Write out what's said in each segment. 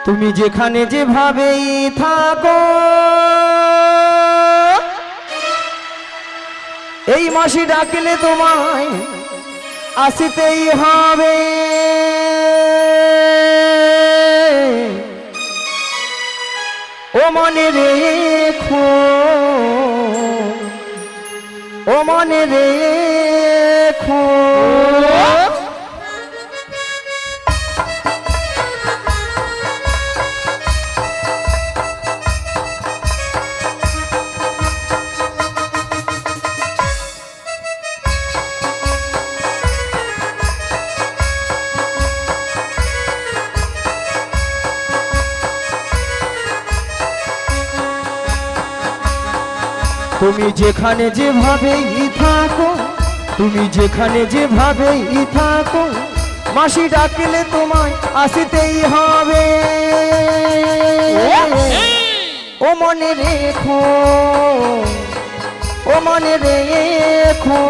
তুমি যেখানে যেভাবেই থাকো এই মাসি ডাকলে তোমায় আসতেই হবে। ও মনে রেখো, ও মনে রেখো। তুমি যেখানে যেভাবেই থাকো, তুমি যেখানে যেভাবেই থাকো মাসি ডাকলে তোমায় আসতেই হবে। ও মনে রেখো, ও মনে রেখো।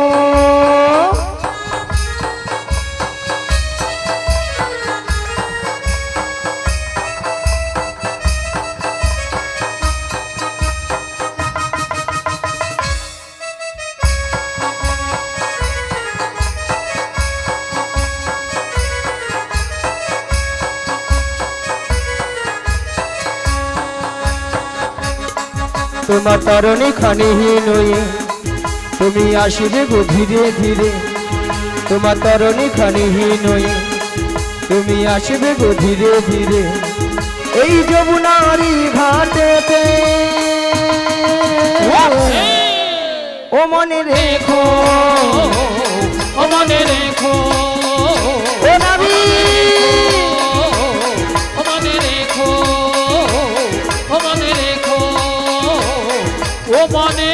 তোমার তরণী খানিহীন হয়ে তুমি আসবে গো ধীরে ধীরে। তোমার তরণী খানিহীন হয়ে তুমি আসবে গো ধীরে ধীরে। এই যমুনারি ঘাটেতে ও মনে রেখো, ও মনে রেখো, ও নবী ও মনে রেখো, ও মনে রেখো, ও মনে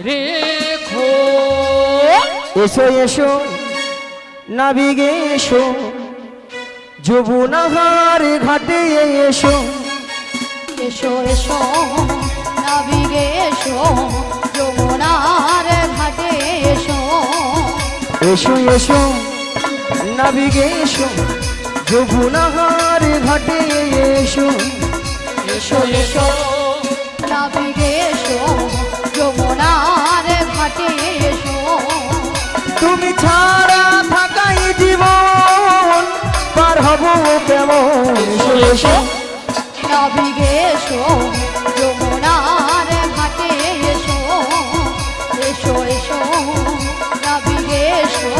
রেখো। এসো এসো নাবিগে এসো, যমুনার ঘাটে এসো। এসো এসো নাবিগে এসো, যমুনার ঘাটে এসো। এসো এসো নাবিগে এসো, যমুনার ঘাটে এসো। এসো এসো নাবিগে এসো, যমুনার ঘাটে এসো। তুমি ছাড়া থাকাই জীবন পার হব কেমন। এসো এসো নাবিগে এসো, যমুনার ঘাটে এসো। এসো এসো নাবিগে এসো,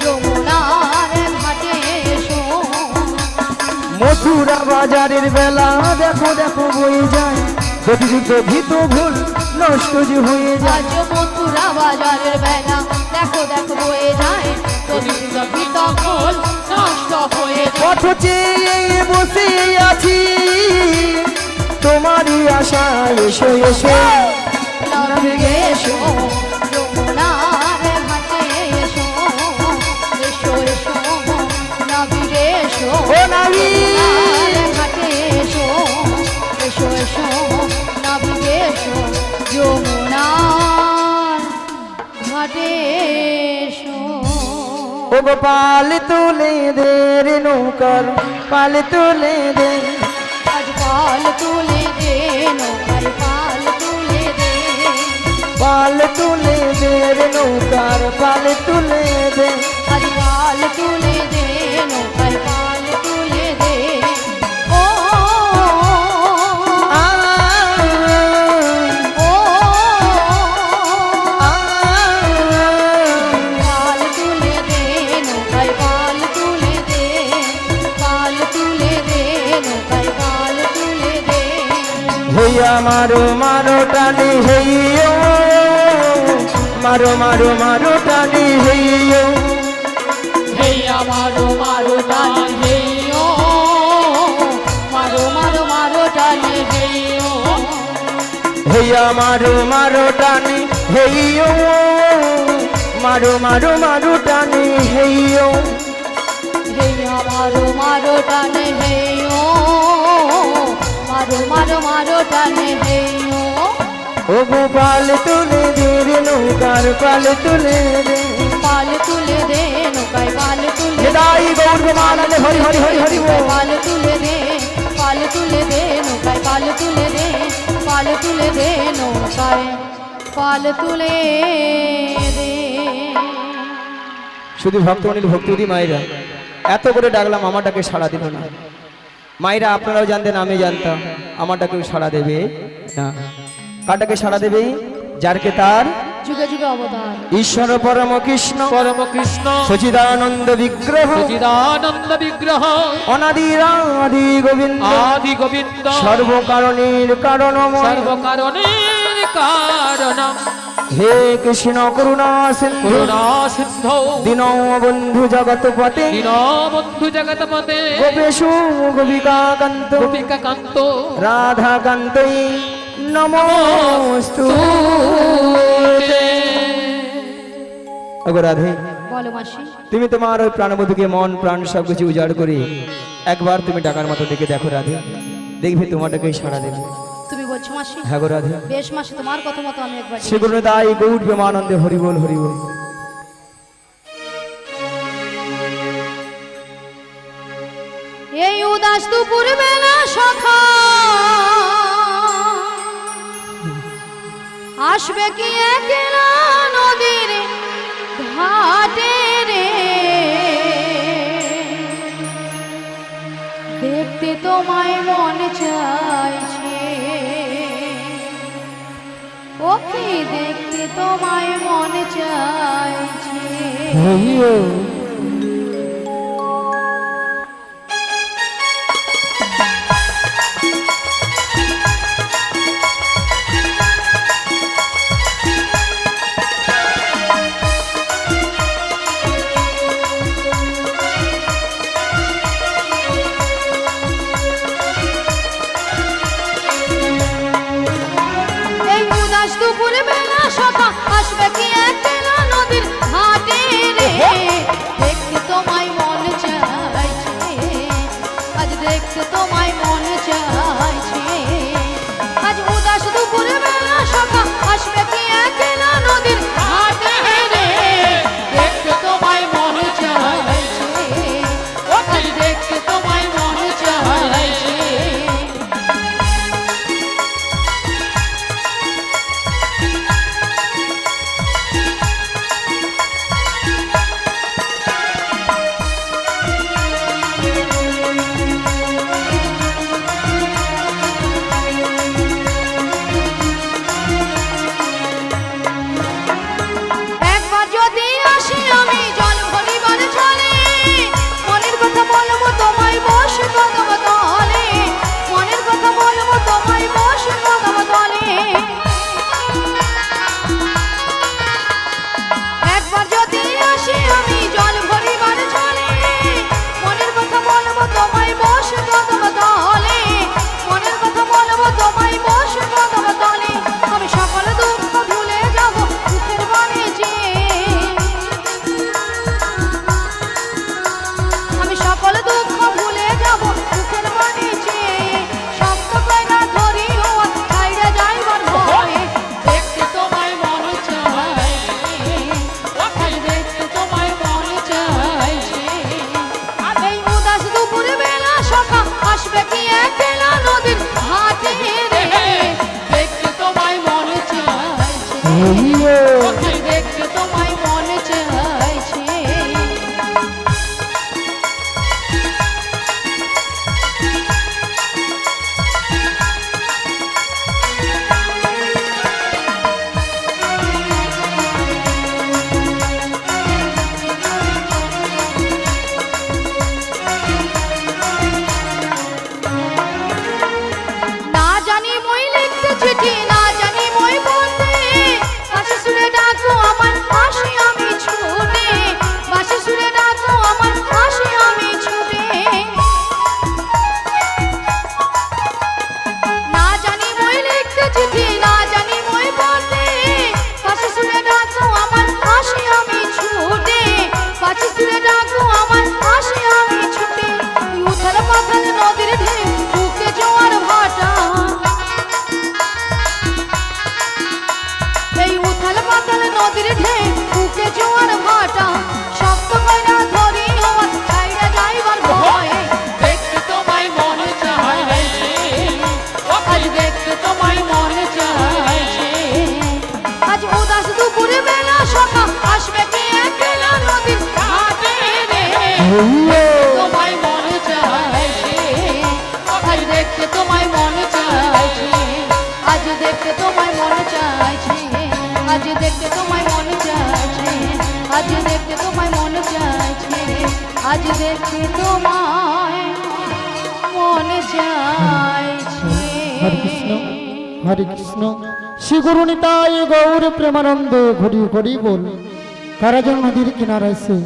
যমুনার ঘাটে এসো। মথুরা বাজারের বেলা দেখো দেখো বয়ে যায়, গতিযুদ্ধ ভীত ভুল নষ্ট যে হয়ে যায়। আজ মথুরা বাজারের বেলা দেখো দেখো বয়ে যায়, প্রতিযোগিতা ফুল নষ্ট হয়ে যায়। পথ চেয়ে বসে আছি তোমারই আশা। এসো এসো নাবিগে এসো, যমুনার ঘাটে এসো। এসো এসো নাবিগে এসো, ও নাবি যমুনার ঘাটে এসো। এসো এসো নাবিগে এসো, যমুনার ঘাটে এসো। ও গোপাল তুলে দে রে নৌকার পাল তুলে দে। আজ পাল তুলে দে নৌকায় পাল তুলে দে। পাল তুলে দে রে নৌকার পাল তুলে দে। আজ পাল তুলে দে নৌকায় পাল তুলে দে। ও আ, ও আ, পাল তুলে দে নৌকায় পাল তুলে দে। পাল তুলে দে নৌকায় পাল তুলে দে। হইয়া মারো মারো টানি হইও, মারো মারো মারো টানি হইও। হেইয়া মারো মারো টানে হেইও, মারো মারো মারো টানে হেইও। হইয়া মারো মারো টানি হইও, মারো মারো মারো টানি হইও। হেইয়া মারো মারো টানে হেইও, মারো মারো মারো টানে হেইও। ও গোপাল তুলে দে রে নৌকার পাল তুলে দে। পাল তুলে দে নৌকায় পাল তুলে দে। নিতাই গৌর গোমানন্দে হরি হরি হরি হরি বল। পাল তুলে দে, পাল নৌকায় পাল তুলে দে। শুধু ভক্তমণির ভক্তিবতী মায়েরা, এত করে ডাকলাম আমার ডাকে সাড়া দিল না। মায়েরা আপনারাও জানতেন, আমি জানতাম, আমার ডাকে সাড়া দেবে না। কার ডাকে সাড়া দেবে? যারকে তার যুগে যুগে অবতার ঈশ্বর পরম কৃষ্ণ পরম কৃষ্ণ সচিদানন্দ বিগ্রহ সচিদানন্দ বিগ্রহ অনাদিরাদি গোবিন্দ আদি গোবিন্দ সর্বকারণের কারণময় সর্বকারণের কারণম হে কৃষ্ণ করুণা সিন্ধু করুণা সিন্ধু দীনবন্ধু জগৎপতে দীনবন্ধু জগৎপতে গোপেশু গোপিকাকান্ত গোপিকা কান্ত রাধাকান্তই নমস্তু। ওগো রাধে, বলো মাসি। তুমি তোমার ওই প্রাণবধূকে মন প্রাণ সবকিছু উজাড় করে একবার তুমি ডাকার মতো ডেকে দেখো রাধে, দেখবে তোমাটাকে সাড়া দেবে। তুমি বলছো মাসি? হ্যাঁ গো রাধে। বেশ মাসি, তোমার কথা মতো আমি একবার শ্রী গুরুদাই গৌর প্রেমানন্দে হরিবোল হরিবোল। এই উদাস দুপুর বেলা সখা আসবে কি একলা নদীর ঘাটে রে, দেখতে তোমায় মন চাইছে, ওকে দেখতে তোমায় মন চাইছে। এই উদাস দুপুর বেলা সখা আসবে কি একলা নদীর ঘাটে রে, দেখতে তোমায় মন চাইছে, আজ দেখতে তোমায় মন চাইছে। আজ উদাস দুপুর বেলা সখা আসবে কি একলা নদীর ঘাটে রে, দেখতে তোমায় মন চাইছে, আজ দেখতে তোমায় মন চাইছে। একবার যদি আসি আমি জল ভরিবার ছলে, মনের কথা বলবো তোমায় বসে কদম তলে, মনের কথা বলবো তোমায় বসে কদম তলে। একবার যদি আসি আমি জল ভরিবার ছলে, মনের কথা বলবো তোমায় বসে কদম তলে, মনের কথা বলবো তোমায় বসে কদম তলে। আমি সকল দুঃখ ভুলে যাব দুঃখের বাণী চেয়ে, আমি সকল দুঃখ ভুলে যাব দুঃখের বাণী চেয়ে, শব্দ কইরা ধরি ও ছাইরা যাইবার ভয়ে, দেখতে তোমায় মন চাইছে, দেখতে তোমায় মন চাইছে। এই উদাস দুপুর বেলা সখা আসবে কি একলা নদীর ঘাটে রে, দেখতে তোমায় মন চাইছে, দেখতে তোমায় মন চাইছে। না জানি মই লিখতে চিঠি, না জানি মই বলতে, কাছে শুনে ডাকো তোমায় মন চাইছে, আজ দেখতে তোমায় মন চাইছে, আজ দেখতে তোমায় মন চাইছে, আজ দেখতে তোমায় মন চাইছে, আজ দেখতে তোমায় মন চাইছে, আজ দেখতে তোমায় মন চাইছে। হরে কৃষ্ণ হরে কৃষ্ণ শ্রী গুরু নিতাই গৌর প্রেমানন্দে ঘড়ি ঘড়ি বল। কারাজন নদীর কিনারায় সে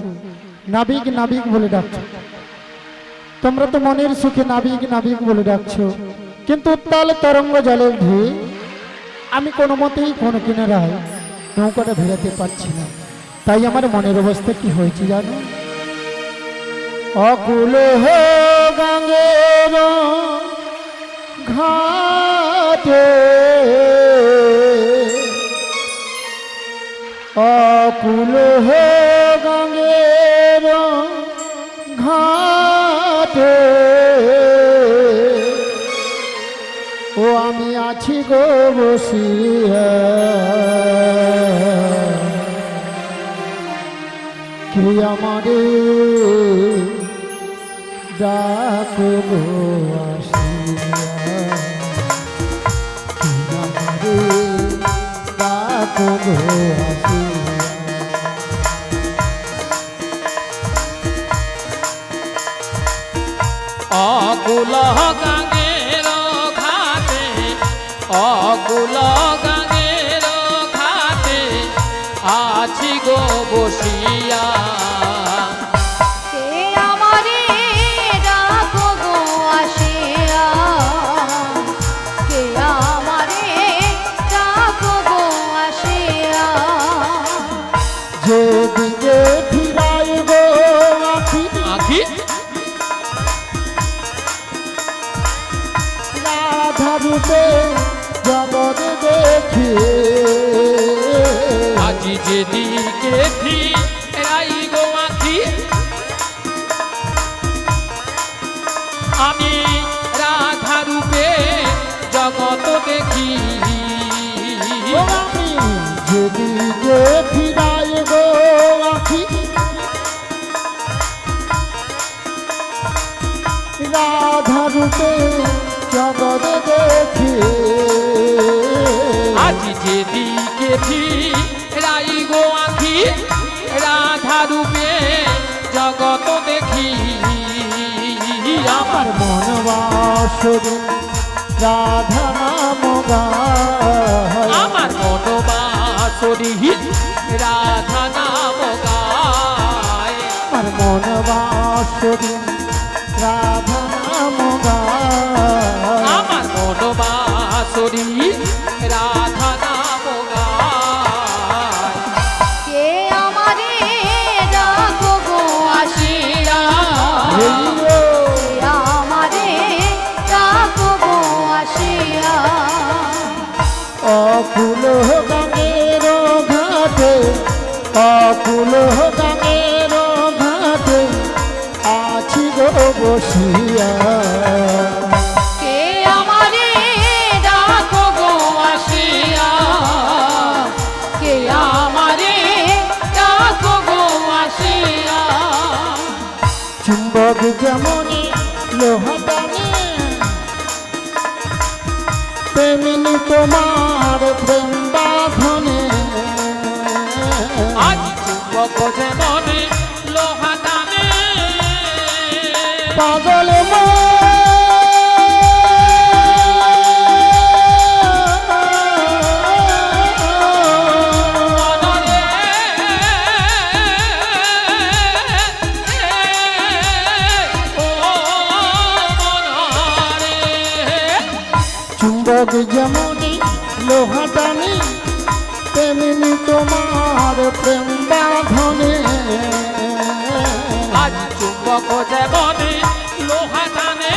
নাবিক নাবিক বলে ডাকছো। তোমরা তো মনের সুখে নাবিক নাবিক বলে ডাকছো, কিন্তু উত্তাল তরঙ্গ জলের ঢেউ আমি কোনো মতেই কোনো কিনারায় নৌকাটা ভেড়াতে পারছি না। তাই আমার মনের অবস্থা কি হয়েছে জানো? অকুল হে গঙ্গের ঘাটে, অকুল হে গঙ্গের ঘাটে, ও আমি আছি গো বসিয়া, কি আমারে ডাকো গো আসিয়া, কি আমারে ডাকো গো আসিয়া। অকুল গঙ্গের ঘাটে, অকুল গঙ্গের ঘাটে আছি গো বসিয়া। কে আমারে ডাকো গো আসিয়া, কে আমারে ডাকো গো আসিয়া। যেদিকে ফিরাই গো আখি, আখি রাধা রূপে জগৎ দেখি, আজি যেদিকে ফিরাই গো আখি, আমি রাধা রূপে জগৎ দেখি। ও আমি যেদিকে ফিরাই গো আখি, রাধা রূপে জগৎ দেখি, আজি যেদিকে ফিরাই গো আখি, রাধা রূপে জগৎ দেখি। আমার মন বাসরে রাধা নাম গায়, আমার মনোবাসরি রাধা নাম গায়, আমার মন বাসরে রাধা নাম গায়, আমার মনোবাসরি রাধা নাম গায়। কে আমারে ডাকো গো আসিয়া, কে আমারে ডাকো গো আসিয়া। অকুল গঙ্গের ঘাটে, অকুল গঙ্গের ঘাটে আছি গো বসিয়া, কে আমারে ডাকো গো আসিয়া, কে আমারে ডাকো গো আসিয়া। চুম্বক যেমনি লোহা টানে, তেমনি তোমার প্রেম বাঁধনে, আজ চুম্বক যেমন লোহা টানে, পাগল মন মনরে ও মনরে। চুম্বক যেমনি লোহা টানে, তেমনি তোমার প্রেম বাঁধনে, আজ চুম্বক যেমন লোহা টানে,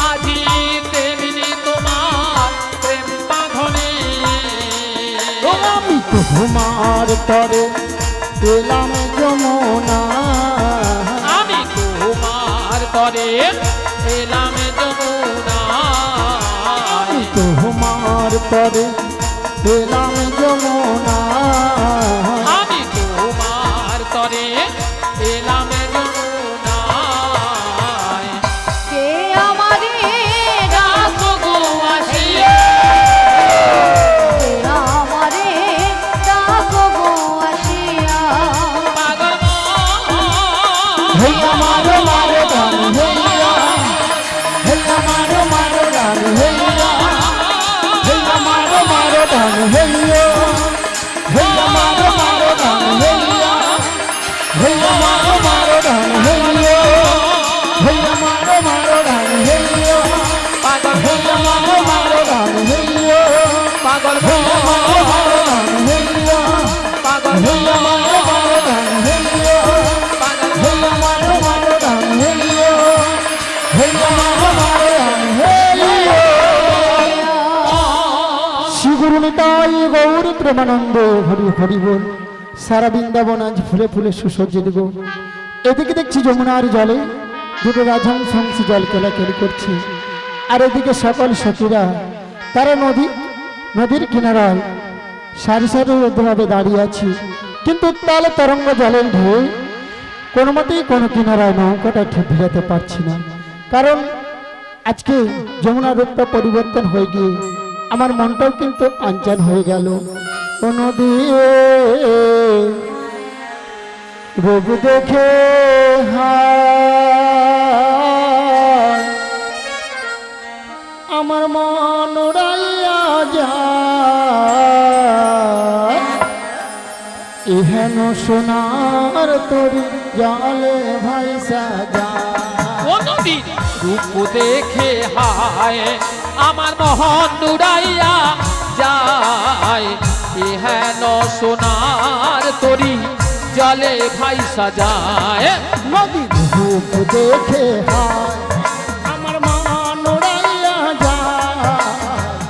আজি তেমনি তোমার প্রেম বাঁধনে। ও আমি তো তোমার তরে পেলাম যমুনা, আমি তোমার তরে এলাম যমুনা, আমি তোমার তরে পেলাম যমুনা, আমি তোমার তরে এলাম পাগল হইয়া মায়ের বারোদান হইয়া পাগল হইয়া মায়ের বারোদান হইয়া হইয়া মায়ের বারোদান হইয়া হইয়া মায়ের বারোদান হইয়া শ্রী গুরু নিতাই গৌর প্রেমানন্দ হরি হরি বল। সারা বৃন্দাবন আজ ফুলে ফুলে সুসজ্জিত গো। এদিকে দেখছি যমুনার জলে দুটো রাজহংস হংস জল কেলাকেলি করছে, আর এদিকে সকল সখীরা তারা নদীর কিনারায় সারি সারিভাবে দাঁড়িয়ে আছে, কিন্তু তাহলে তরঙ্গ জলের ঢেউ কোনো মতেই কোনো কিনারায় নৌকাটা ঠিক ভিড়াতে পারছি না, কারণ আজকে যমুনার রূপটা পরিবর্তন হয়ে গিয়ে আমার মনটাও কিন্তু অঞ্চল হয়ে গেল। ও নদী রূপ দেখে হায় আমার মন উড়াইয়া যায়, ইহেন সোনার তোরি জলে ভাইসা যায়। ও নদীর রূপ দেখে হায় আমার মহন উড়াইয়া যায়, হেন সোনার তরি জলে ভাইসা যায়। নদীর রূপ দেখে হায় আমার মন উড়াইয়া যায়,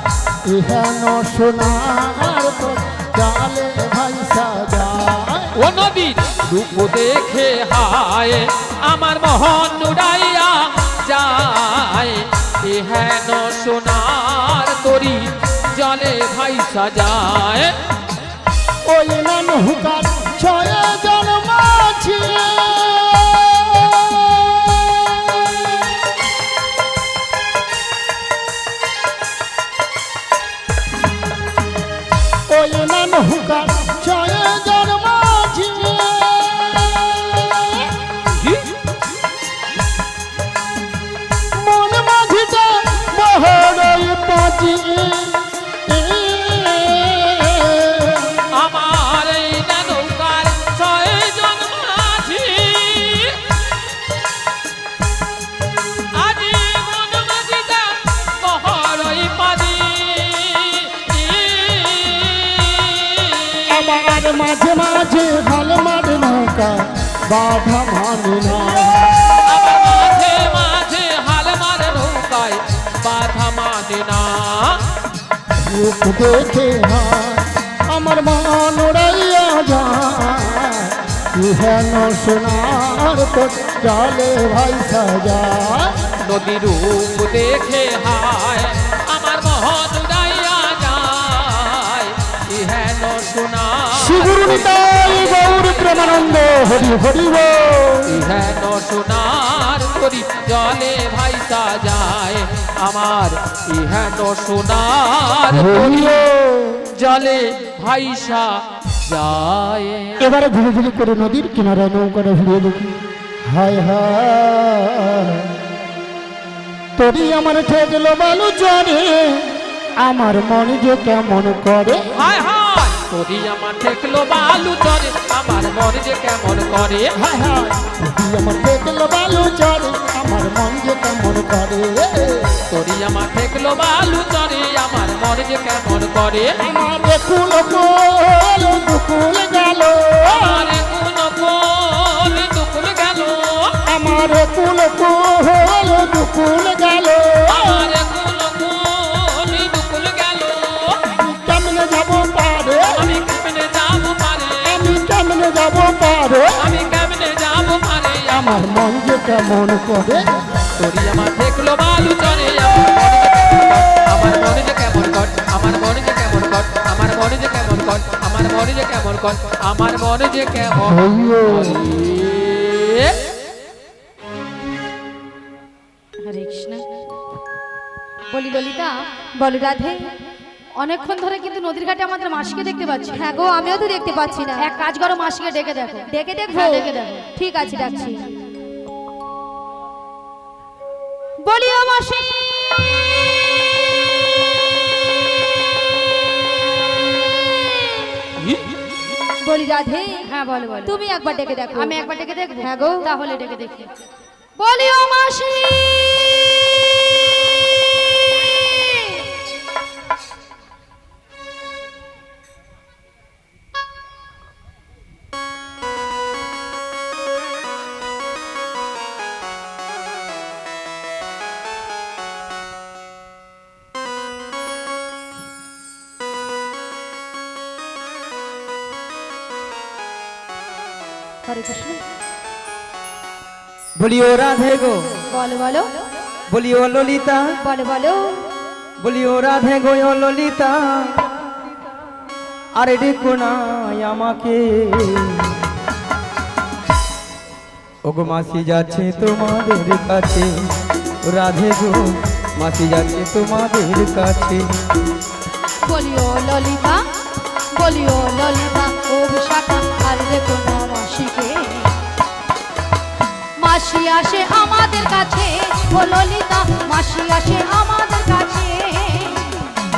ইহেন সোনার তোরি জলে ভাইসা যায়। ও নদীর রূপ দেখে হায় আমার মহন উড়াইয়া যায়, হেন সোনার তরি জলে ভাইসা যায়। ওই নৌকার ছয় জন্মাছি ওই নৌকার ছয় জন্মাছি মন মাঝিটা বহরই পাচি আমার এই নৌকার ছয় জন মাঝি আজি মন মাঝিটা বহরই পাজি। আমার মাঝে মাঝে ভাল মার নৌকা বাধা মানে না, আমার মাঝে মাঝে হাল মার নৌকায় বাধা মানে না। রূপ দেখে হায় আমার মন উড়াইয়া যায়, ইহেন সোনার তোর জলে ভাইসা যায়। নদীর রূপ দেখে হায় আমার মহন উড়াইয়া যায়, হেন সোনার শ্রী গুরু নিতাই গৌর প্রেমানন্দ হরি হরি বল। হেন সোনার তরি জলে ভাইসা যায়, আমার ইহেন সোনার হরি তরি বল। জলে ভাইসা যায়। এবারে ধীরে ধীরে করে নদীর কিনারায় নৌকাটা ভিড়িয়ে দেখি, হায় হায় তোরই আমার ঠেকলো বালু চরে, আমার মন যে কেমন করে। হায় হায় তোরি আমার ঠেকলো বালু চরে, আমার মন যে কেমন করে। হায় হায় তোরই আমার ঠেকলো বালু চরে, আমার মন যে কেমন করে। তোরি আমার ঠেকলো বালু চরে, আমার মন যে কেমন করে। আমার কুল কোল দুকুল গেল, আমার কোন কোন দুকুল গেল, আমার কুল কোল দুকুল গেল, আমার কোন কোন দুকুল গেল। কেমনে যাব পারে, আমি কেমনে যাব পারে, আমি কেমনে যাব পারে, আমি কেমনে যাব পারে। আমার মন যে কেমন করে। তোরি আমার ঠেকলো বালু চরে, আমার মনে যে কেমন কর, আমার মনে যে কেমন কর, আমার মনে যে কেমন কর, আমার মনে যে কেমন কর, আমার মনে যে কেমন হইও। করে। হরে কৃষ্ণ। বলি ললিতা, বলি রাধে, অনেকক্ষণ ধরে কিন্তু নদীর ঘাটে আমাদের মাসিকে দেখতে পাচ্ছি। হ্যাঁ গো, আমিও তো দেখতে পাচ্ছি না। এক কাজ করো, মাসিকে ডেকে দেখো। ডেকে দেখবো? হ্যাঁ, ডেকে দেখো। ঠিক আছে, ডাকছি। বলি ও মাসি, বলি রাধে, হ্যাঁ বলো বলো। তুমি একবার ডেকে দেখো। আমি একবার ডেকে দেখবো? হ্যাঁ গো। তাহলে ডেকে দেখি। বলি ও মাসি, হরে কৃষ্ণ। বলিও রাধে গো, বলো বলো বলিও ললিতা, বলো বলো বলিও রাধে গো ও ললিতা, আরে ডেকো না আমাকে। ওগো মাসি যাচ্ছে তোমাদের কাছে, ও রাধে গো মাসি যাচ্ছে তোমাদের কাছে। বলিও ললিতা, বলিও ললিতা, ও বিশাখা আর দেখো না মাসিকে। মাসি আসে আমাদের কাছে, ও ললিতা মাসি আসে আমাদের কাছে।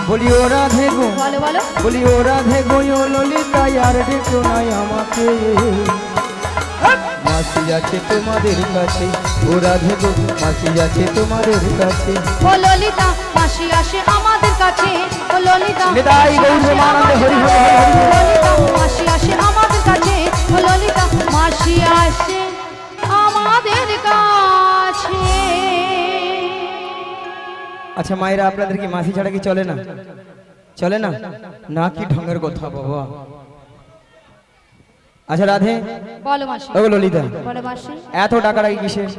বলিও রাধে গো, বলো বলো বলিও রাধে গো ও ললিতা, আর ডেকো না আমাকে। মাসি যাচ্ছে তোমাদের কাছে, ও রাধে গো মাসি যাচ্ছে তোমাদের কাছে। ও ললিতা মাসি আসে আমাদের কাছে, ও ললিতা নিতাই গৌর প্রেমানন্দে হরি হরি হরি হরি। ললিতা মাসি আসে আমাদের কাছে, ও ললিতা মাসি আসে আমাদের কাছে। আচ্ছা মায়েরা, আপনাদের কি মাসি ছাড়া কি চলে না? চলে না? না কি ঢঙের কথা বাবা। আচ্ছা রাধে, বলো মাসি, ও ললিতা, বলো মাসি। এত টাকাটা কি কিসের?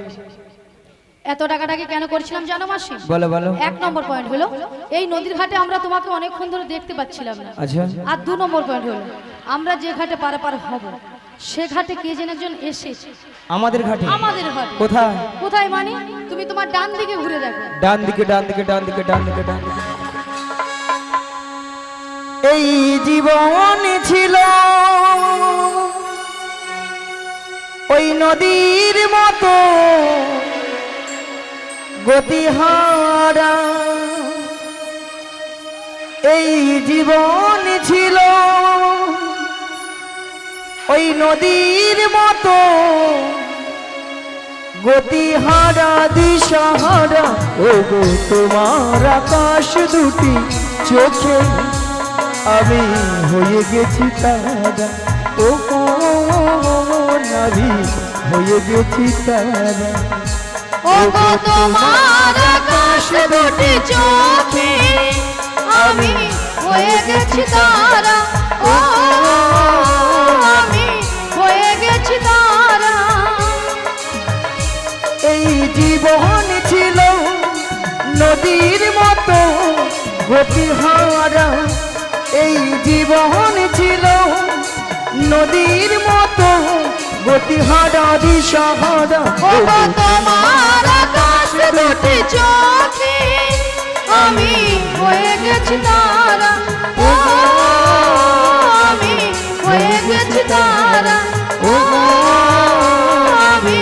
এত টাকাটাকে কেন করেছিলাম জানো মাসি? বলো বলো। এক নম্বর পয়েন্ট হলো এই নদীর ঘাটে আমরা তোমাকে অনেকক্ষণ ধরে দেখতে পাচ্ছিলাম না। আচ্ছা আর দু নম্বর পয়েন্ট হলো আমরা যে ঘাটে পারাপার হব সে ঘাটে কে যেন একজন এসেছে আমাদের ঘাটে? আমাদের ঘাটে। কোথায়? কোথায় মানে? তুমি তোমার ডান দিকে ঘুরে দেখো। ডান দিকে, ডান দিকে, ডান দিকে, ডান দিকে, ডান দিকে। এই জীবন ছিল ওই নদীর মতো গতিহারা, এই জীবন ছিল ওই নদীর মতো গতিহারা দিশাহারা। ও গো তোমার আকাশ দুটি চোখে আমি হয়ে গেছি তারা, ও নারী হয়ে গেছি তারা। ও গো তোমার আকাশ দুটি চোখে আমি হয়ে গেছি তারা, ও আমি হয়ে গেছি তারা। এই জীবন ছিল নদীর মতো গতিহারা, এই জীবন ছিল নদীর মতো গতিহারা দিশাহারা। ও গো তোমার আকাশ দুটি চোখে আমি হয়ে গেছি তারা, ও আমি হয়ে গেছি তারা, ও আমি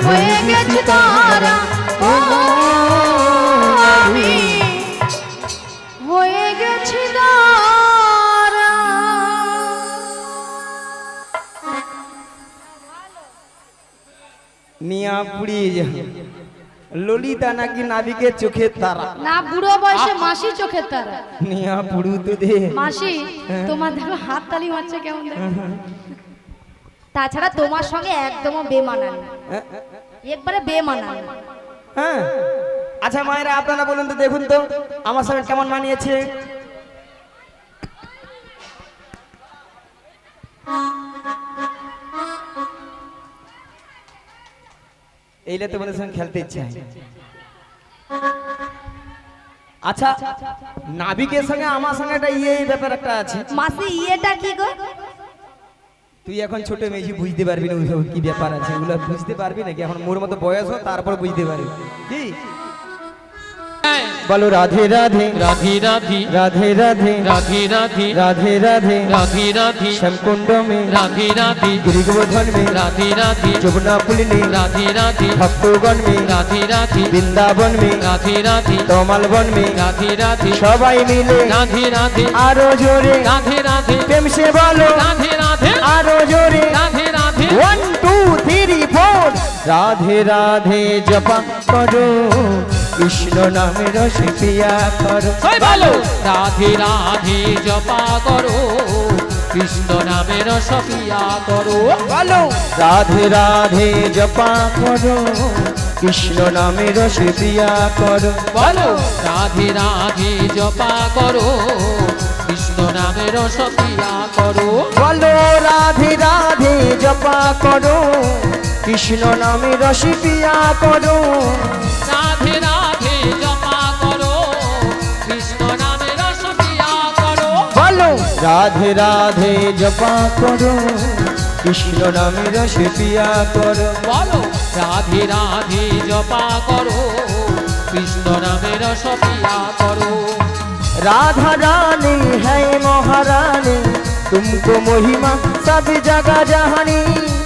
হয়ে গেছি তারা, ও আমি হয়ে গেছি তারা। মিয়া পুড়িয়ে যা ললিতা নাকি নাবিকের চোখের তারা। না বুড়ো বয়সে মাসি চোখের তারা। মিয়া পুড়ু তো দে। মাসি তোমার দেখো হাত তালি মারছে কেমন দেখো। তাছাড়া তোমার সঙ্গে একদমও বেমানান, একবারে বেমানান। হ্যাঁ আচ্ছা মায়েরা, আপনারা বলুন তো, দেখুন তো আমার সঙ্গে কেমন মানিয়েছে। এইলে তোমাদের সঙ্গে খেলতে ইচ্ছা হয়। আচ্ছা নাবিকের সঙ্গে আমার সঙ্গে একটা ব্যাপার একটা আছে। মাসি ইয়েটা কি গো? তুই এখন ছোট মেয়ে, বুঝতে পারবি না ওইসব কি ব্যাপার আছে, ওগুলো বুঝতে পারবি নাকি? এখন মোর মতো বয়স হোক তারপর বুঝতে পারবি। কি বলো? রাধে রাধে, রাধে রাধে, রাধে রাধে, রাধে রাধে, রাধে রাধে, রাধে রাধে, শ্যামকুণ্ড মে, রাধে রাধে, गिरिगोवर्धन में, রাধে রাধে, যমুনা पुलिनी, রাধে রাধে, भक्तगण में, রাধে রাধে, বৃন্দাবন में, রাধে রাধে, তমালবন में, রাধে রাধে, সবাই মিলে রাধে রাধে, আরো জোরে রাধে রাধে, প্রেম সে বলো, রাধে রাধে, আরো জোরে রাধে রাধে, 1 2 3 4 রাধে রাধে জপা করো, কৃষ্ণ নামে রস পিয়া করো। সবাই বলো রাধে রাধে জপা করো, কৃষ্ণ নামে রস পিয়া করো। বলো রাধে রাধে জপা করো, কৃষ্ণ নামে রস পিয়া করো। বলো রাধে রাধে জপা করো, কৃষ্ণ নামে রসপিয়া করো বলো রাধে রাধে জপা করো কৃষ্ণ নামে রস পিয়া করো রাধে রাধে জপা করো কৃষ্ণ নামে রসপিয়া করো বলো রাধে রাধে জপা করো কৃষ্ণ নামে রস পিয়া করো বলো রাধে রাধে জপা করো কৃষ্ণ নামে রসপিয়া করো राधा रानी है महारानी तुमको महिमा सब जगह जहानी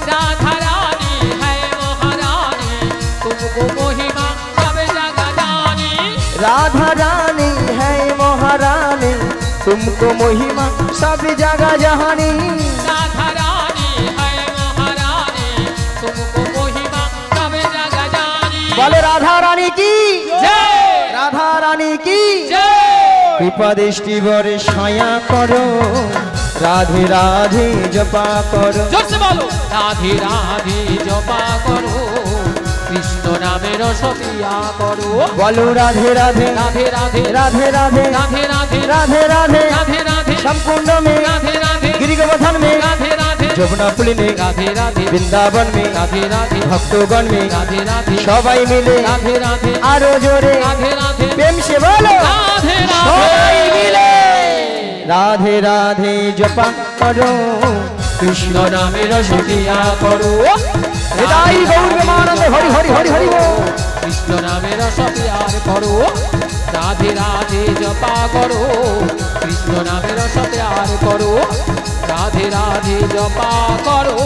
राधा रानी है महारानी तुमको महिमा सब जगह जानी राधा रानी है महारानी तुमको महिमा सब जगह जहानी राधा रानी है महारानी तुमको महिमा सब जगह जानी बोले राधा रानी की जय राधा रानी की जय कृपा दृष्टि बरे छाया करो राधे राधे जपा करो जोर से बोलो राधे राधे जपा करो कृष्ण नामे रसपिया करो बोलो राधे राधे राधे राधे राधे राधे राधे राधे राधे राधे राधे राधे संपूर्ण में राधे राधे गिरिगोवर्धन में राधे राधे যমুনা পুলি में राधे राधे বৃন্দাবন में राधे राधे ভক্তগণ में राधे राधे সবাই মিলে राधे राधे আরো জোরে राधे राधे প্রেম সে বলো राधे সবাই মিলে राधे রাধে রাধে জপা করো কৃষ্ণ নামে রসপিয়া করো হৃদয় গৌর প্রেমানন্দে হরি হরি হরি হরি বল। কৃষ্ণ নামে রসপিয়ার করো রাধে রাধে জপা করো কৃষ্ণ নামে রসপিয়ার করো রাধে রাধে জপা করো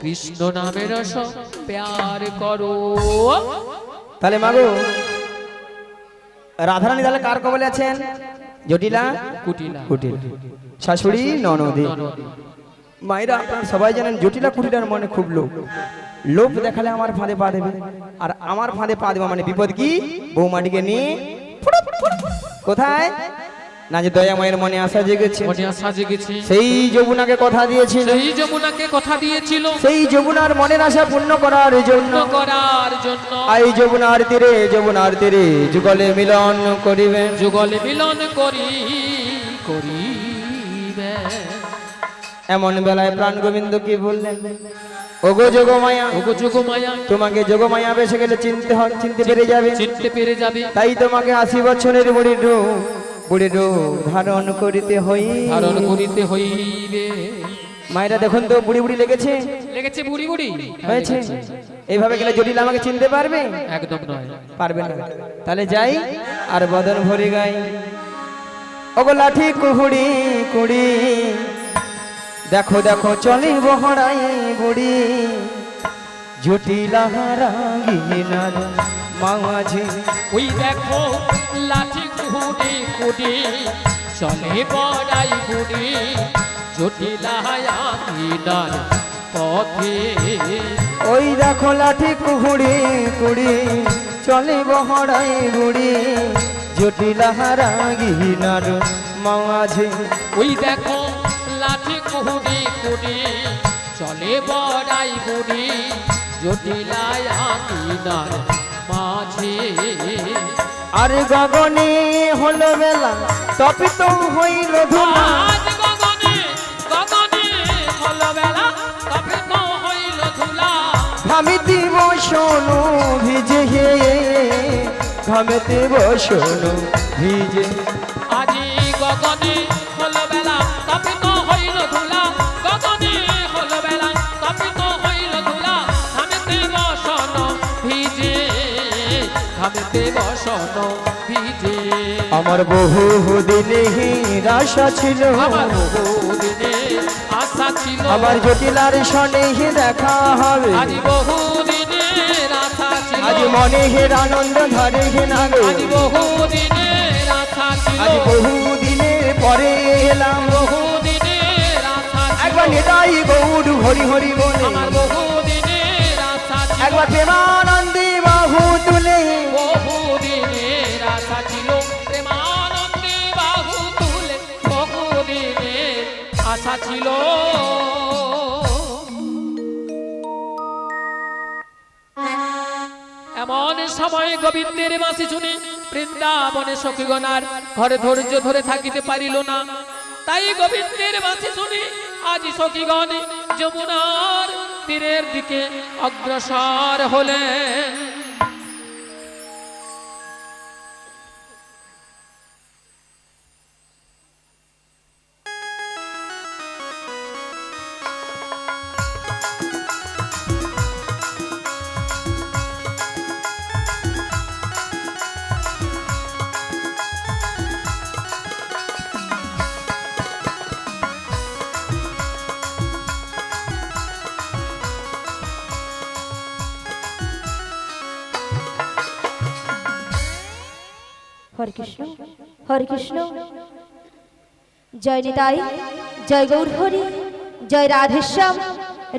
কৃষ্ণ নামে রস প্যার করো তাহলে মাগো রাধারানী তাহলে কার কবলে আছেন জটিলা কুটিলা কুটিল শাশুড়ি ননদী ননদী। মায়েরা আপনারা সবাই জানেন জটিলা কুটিলার মনে খুব লোভ লোভ দেখালে আমার ফাঁদে পা দেবে আর আমার ফাঁদে পা দেবে মানে বিপদ কি বৌমাটিকে নিয়ে ফুটুক ফুটুক। কোথায় না যে দয়া মায়ের মনে আশা জেগেছে মনে আশা জেগেছে সেই যমুনাকে কথা দিয়েছিল সেই যমুনাকে কথা দিয়েছিল সেই যমুনার মনের আশা পূর্ণ করার জন্য পূর্ণ করার জন্য আই যমুনার তীরে যুগলে মিলন করিবেন যুগলে মিলন করিবে এমন বেলায় প্রাণ গোবিন্দ কি বললেন ওগো যোগমায়া ওগো যোগমায়া তোমাকে যোগমায়া বেসে গেলে চিনতে পেরে যাবে চিনতে পেরে যাবে তাই তোমাকে 80 বছরের বুড়ি রূপ ধারণ করিতে ধারণ করিতে হইবে মায়েরা দেখুন তো বুড়ি বুড়ি লেগেছে লেগেছে বুড়ি বুড়ি হয়েছে এইভাবে গেলে জটিল আমাকে চিনতে পারবে একদম নয় পারবে না তাহলে যাই আর বদন ভরে গাই ওগো লাঠি কুহুড়ি কুড়ি দেখো দেখো চলে বহড়াই বুড়ি জটিলা রাঙ্গিনার মাঝে ওই দেখো লাঠি কুহুড়ি কুড়ি চলে বড়াই বুড়ি জটিলায়া কিনার পথে ওই দেখো লাঠি কুহুড়ি কুড়ি চলে বহড়াই বুড়ি জটিলা রাঙ্গিনার মাঝে ওই দেখো লাঠি কুহুড়ি কুড়ি চলে বড়াই বুড়ি জটিলায়া কিনার মাঝে আর গগনে হলো বেলা তপিত হইল ধুলা আজ গগনে গগনে হলো বেলা তবে তো হইল ধুলা ঘামিতে বসনো ভিজে ঘামিতে বসনো ভিজে আজি গগনে হলো বেলা তবে তো হইল ধুলা গগনে হলো বেলা তবে তো হইল ধুলা ঘামিতে বসন ভিজে ঘামিতে বসন ভিজে আমার বহু দিনে আশা ছিল আমার বহুদিনে আশা ছিল আমার জটিলার সনে দেখা হবে আজ বহুদিনের আশা ছিল আজ মনে হের আনন্দ ধরে হে না গো আজ বহুদিনের আশা ছিল আজ বহু দিনের পরে এলাম বহুদিনের আশা ছিল একবার নেতাই গৌর হরি হরি বলে আমার বহুদিনের আশা ছিল একবার প্রেমানন্দে বাহু তুলে বহুদিনের আশা ছিল প্রেমানন্দে বাহু তুলে বহুদিনের আশা ছিল এমন সময় গোবিন্দের বাঁশি শুনে বৃন্দাবনে সখীগণার ঘরে ধৈর্য ধরে থাকিতে পারিল না, তাই গোবিন্দের বাঁশি শুনি আজ সখীগণ যমুনার তীরের দিকে অগ্রসর হলেন। হরে কৃষ্ণ হরে কৃষ্ণ, জয় নিতাই, জয় গৌর হরি, জয় রাধেশ্যাম,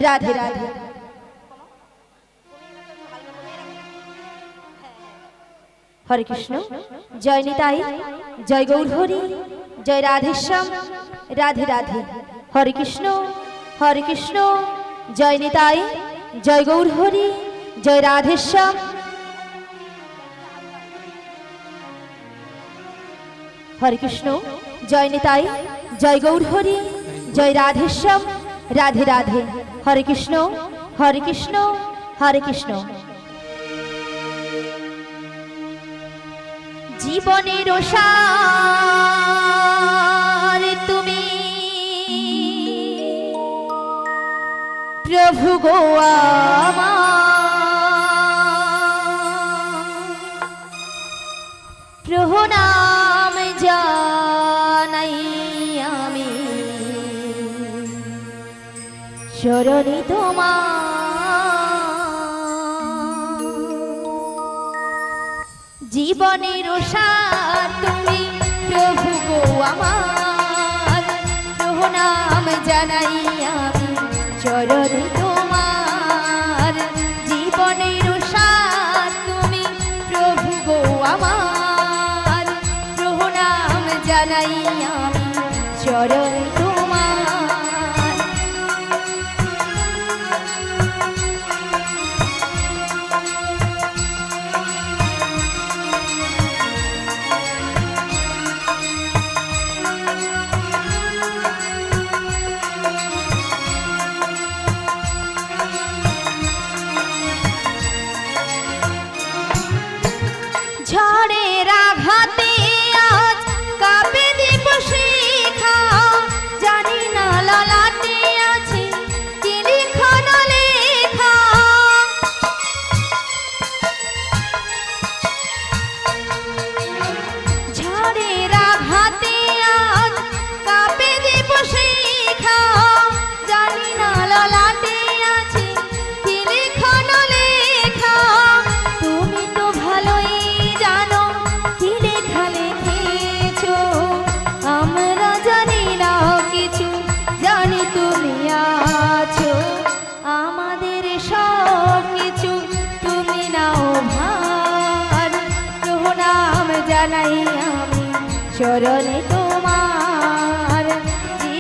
রাধে রাধে। হরে কৃষ্ণ, জয় নিতাই, জয় গৌর হরি, জয় রাধেশ্যাম, রাধে রাধে। হরে কৃষ্ণ হরে কৃষ্ণ, জয় নিতাই, জয় গৌর হরি, জয় রাধেশ্যাম। হরে কৃষ্ণ, জয় নিতাই, জয় গৌর হরি, জয় রাধেশ্যাম, রাধে রাধে। হরে কৃষ্ণ হরে কৃষ্ণ, হরে কৃষ্ণ। জীবনের সার তুমি প্রভু গো আমার, প্রণাম জানাই আমি চরণে তোমার। জীবনের সার তুমি প্রভু গো আমার, প্রণাম জানাই আমি চরণে তোমার। জীবনের সার তুমি প্রভু গো আমার, প্রণাম জানাই আমি চরণে তোমার। ঝড়ের আঘাতে আজ কাঁপে দীপ শিখা, জানি না ললাটে আছে কি লিখন লেখা। ঝড়ের আঘাতে আজ কাঁপে দীপ শিখা, জানি না ললাটে আছে কি লিখন লেখা। তুমি তো ভালোই জানো কি লেখা লিখেছো, আমরা জানি না কিছু, জানি তুমি আছো। আমাদের সব কিছু তুমি নাও ভার, প্রণাম জানাই আমি চরণে